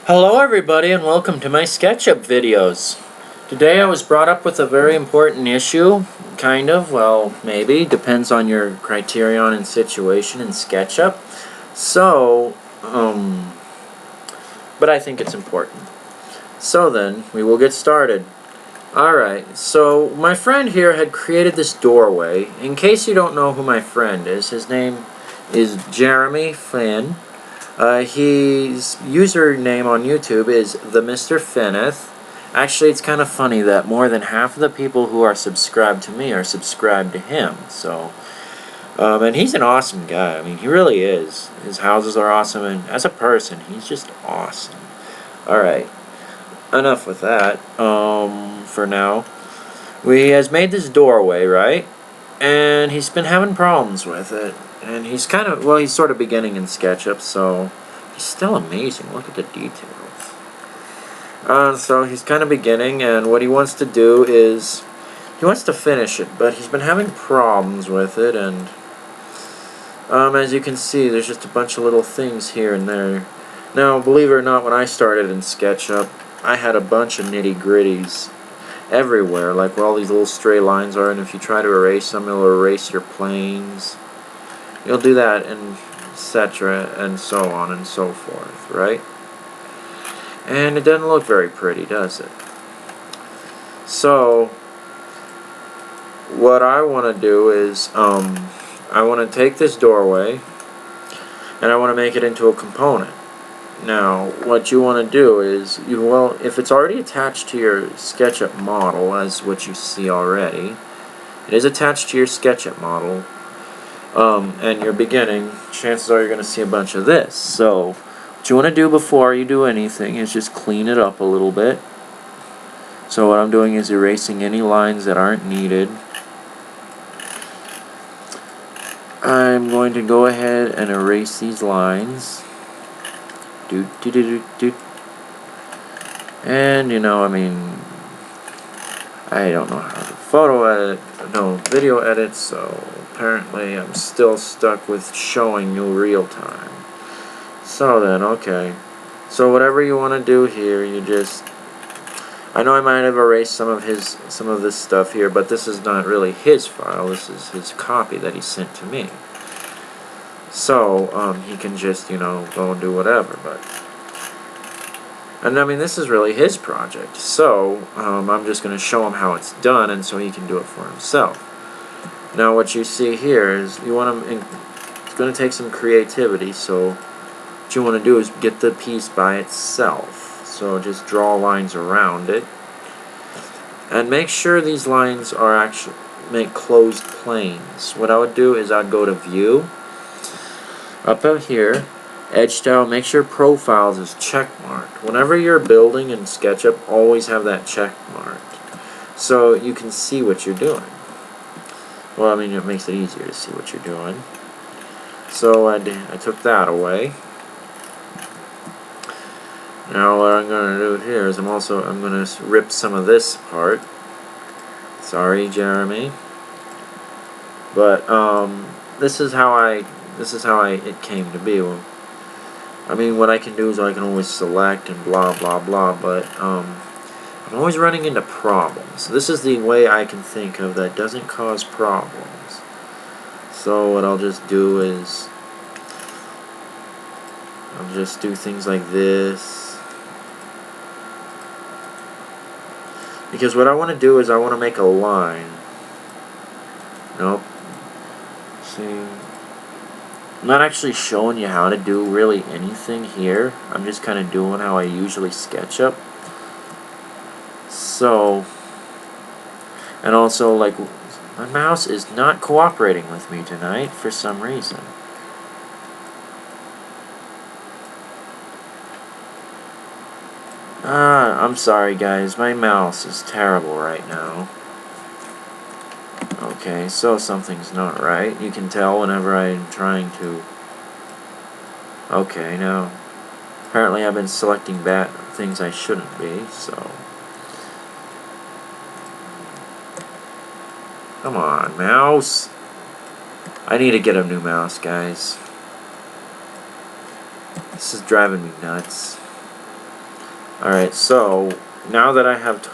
Hello everybody and welcome to my Sketchup videos. Today I was brought up with a very important issue, kind of, well maybe, depends on your criterion and situation in Sketchup. So, but I think it's important. So then, we will get started. Alright, so my friend here had created this doorway. In case you don't know who my friend is, his name is TheMrFinneth. His username on YouTube is TheMrFinneth. Actually, it's kind of funny that more than half of the people who are subscribed to me are subscribed to him. So, and he's an awesome guy. I mean, he really is. His houses are awesome, and as a person, he's just awesome. Alright, enough with that, for now. He has made this doorway, right? And he's been having problems with it. And he's kind of, well, he's sort of beginning in SketchUp, so he's still amazing. Look at the details. So he's kind of beginning, and what he wants to do is, he wants to finish it, but he's been having problems with it, and as you can see, there's just a bunch of little things here and there. Now, believe it or not, when I started in SketchUp, I had a bunch of nitty-gritties everywhere, like where all these little stray lines are, and if you try to erase them, it'll erase your planes. You'll do that, and etc., and so on and so forth, right? And it doesn't look very pretty, does it? So, what I want to do is, I want to take this doorway, and I want to make it into a component. Now, what you want to do is, well, if it's already attached to your SketchUp model, as what you see already, it is attached to your SketchUp model, and you're beginning, chances are you're going to see a bunch of this. So, what you want to do before you do anything is just clean it up a little bit. So what I'm doing is erasing any lines that aren't needed. I'm going to go ahead and erase these lines. And, I mean, I don't know how to photo edit, no video edit, so apparently I'm still stuck with showing you real time. So then, okay. So whatever you want to do here, you just, I know I might have erased some of this stuff here, but this is not really his file, this is his copy that he sent to me. So, he can just, go and do whatever, and I mean, this is really his project, so I'm just going to show him how it's done, and so he can do it for himself. Now, what you see here is it's going to take some creativity, so what you want to do is get the piece by itself. So just draw lines around it, and make sure these lines are actually make closed planes. What I would do is I'd go to View, up here, Edge Style, make sure Profiles is checkmarked. Whenever you're building in SketchUp, always have that check marked, so you can see what you're doing. Well, I mean, it makes it easier to see what you're doing. So I took that away. Now what I'm going to do here is I'm going to rip some of this apart. Sorry, Jeremy. But this is how it came to be. Well, I mean, what I can do is I can always select and blah blah blah, but I'm always running into problems. This is the way I can think of that doesn't cause problems. So what I'll just do is I'll just do things like this. Because what I want to do is I want to make a line. Nope. See, I'm not actually showing you how to do really anything here. I'm just kind of doing how I usually SketchUp. So, and also, like, my mouse is not cooperating with me tonight for some reason. I'm sorry guys, my mouse is terrible right now. Okay, so something's not right. You can tell whenever I'm trying to... Okay, now, apparently I've been selecting bad things I shouldn't be, so... Come on, mouse! I need to get a new mouse, guys. This is driving me nuts. Alright, so now that I have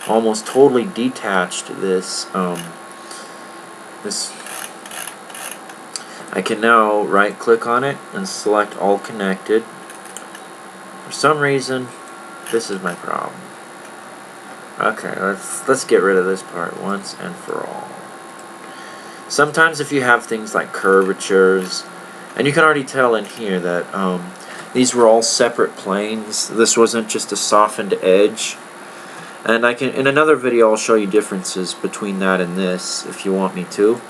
almost totally detached this, I can now right click on it and select all connected. For some reason, this is my problem. Okay, let's get rid of this part once and for all. Sometimes if you have things like curvatures, and you can already tell in here that these were all separate planes. This wasn't just a softened edge. And I can, in another video, I'll show you differences between that and this if you want me to.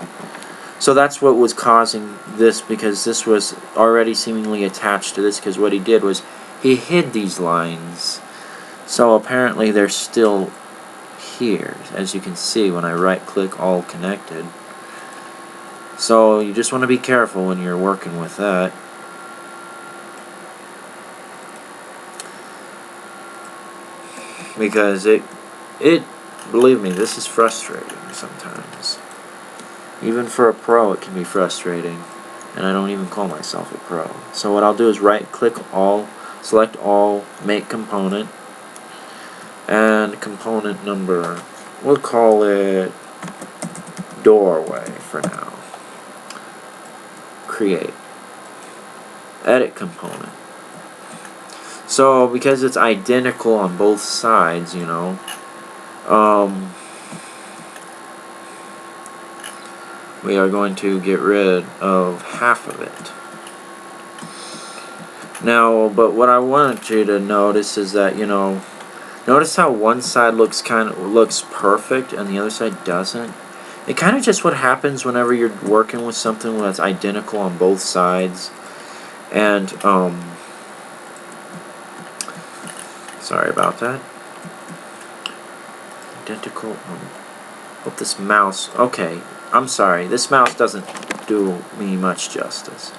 So that's what was causing this, because this was already seemingly attached to this, because what he did was he hid these lines. So apparently they're still here, as you can see when I right click all connected. So you just want to be careful when you're working with that. Because believe me, this is frustrating sometimes. Even for a pro it can be frustrating, and I don't even call myself a pro. So what I'll do is right click all, select all, make component, and component number, we'll call it doorway for now. Create. Edit component. So because it's identical on both sides, you know, we are going to get rid of half of it. Now, but what I want you to notice is that, you know, notice how one side looks perfect and the other side doesn't. It kind of just what happens whenever you're working with something that's identical on both sides. And sorry about that. Identical. With this mouse. Okay, I'm sorry. This mouse doesn't do me much justice.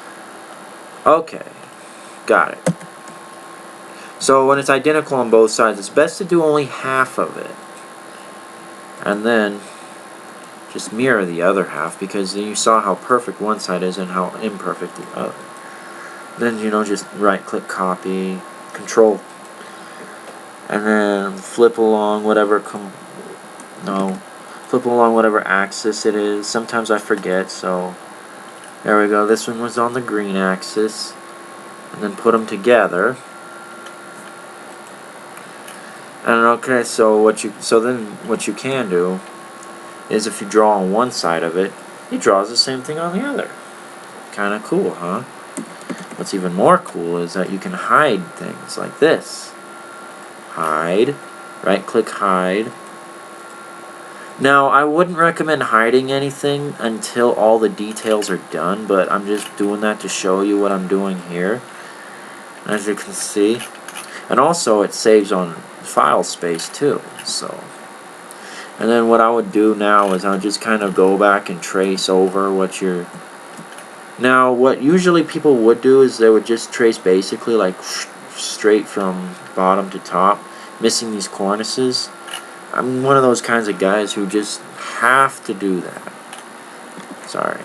Okay, got it. So when it's identical on both sides, it's best to do only half of it. And then just mirror the other half, because you saw how perfect one side is and how imperfect the other. Then, you know, just right click copy, control, and then flip along whatever flip along whatever axis it is. Sometimes I forget, so there we go. This one was on the green axis, and then put them together. And okay, so then what you can do is, if you draw on one side of it, it draws the same thing on the other. Kind of cool, huh? What's even more cool is that you can hide things like this. Hide, right click hide. Now I wouldn't recommend hiding anything until all the details are done, but I'm just doing that to show you what I'm doing here, as you can see. And also it saves on file space too, so. And then what I would do now is I'll just kind of go back and trace over what you're. Now what usually people would do is they would just trace basically like straight from bottom to top, missing these cornices. I'm one of those kinds of guys who just have to do that. Sorry.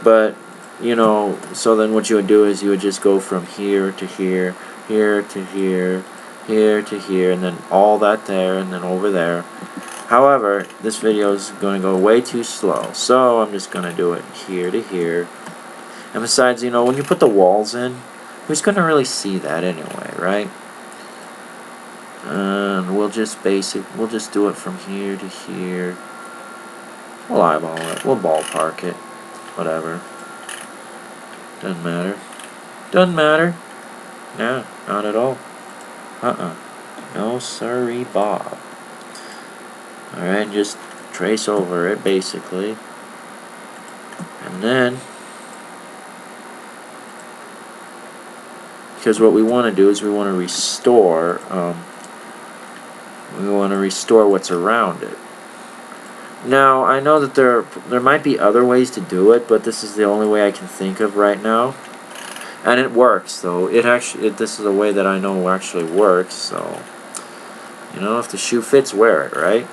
But, you know, so then what you would do is you would just go from here to here, here to here, here to here, and then all that there, and then over there. However, this video is going to go way too slow, so I'm just going to do it here to here. And besides, you know, when you put the walls in, who's going to really see that anyway, right? And we'll just do it from here to here. We'll eyeball it. We'll ballpark it. Whatever. Doesn't matter. Doesn't matter. No, not at all. No siree, Bob. Alright, just trace over it, basically. And then, because what we want to do is we want to restore what's around it. Now, I know that there might be other ways to do it, but this is the only way I can think of right now. And it works, though. This is a way that I know actually works, so, you know, if the shoe fits, wear it, right?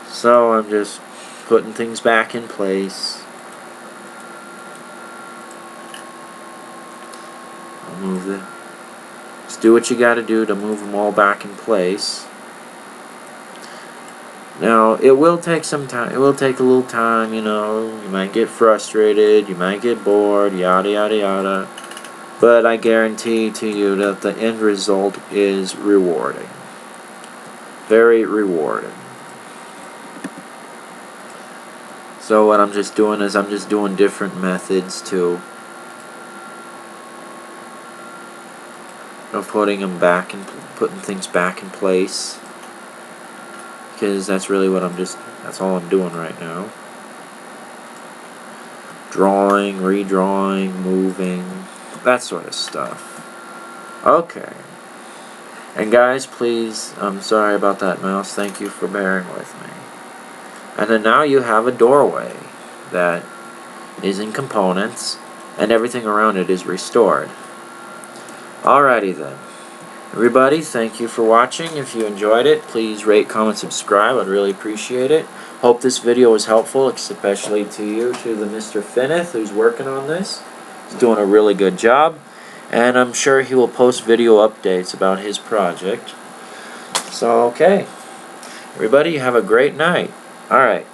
So I'm just putting things back in place. I'll move Just do what you gotta do to move them all back in place. Now, it will take some time. It will take a little time, you know. You might get frustrated. You might get bored, yada, yada, yada. But I guarantee to you that the end result is rewarding. Very rewarding. So what I'm just doing is I'm just doing different methods too. Of putting them back and putting things back in place. Because that's really what that's all I'm doing right now. Drawing, redrawing, moving, that sort of stuff. Okay. And guys, please, I'm sorry about that mouse. Thank you for bearing with me. And then now you have a doorway that is in components, and everything around it is restored. Alrighty then. Everybody, thank you for watching. If you enjoyed it, please rate, comment, subscribe. I'd really appreciate it. Hope this video was helpful, especially to you, to the TheMrFinneth who's working on this. He's doing a really good job, and I'm sure he will post video updates about his project. So, okay. Everybody, have a great night. Alright.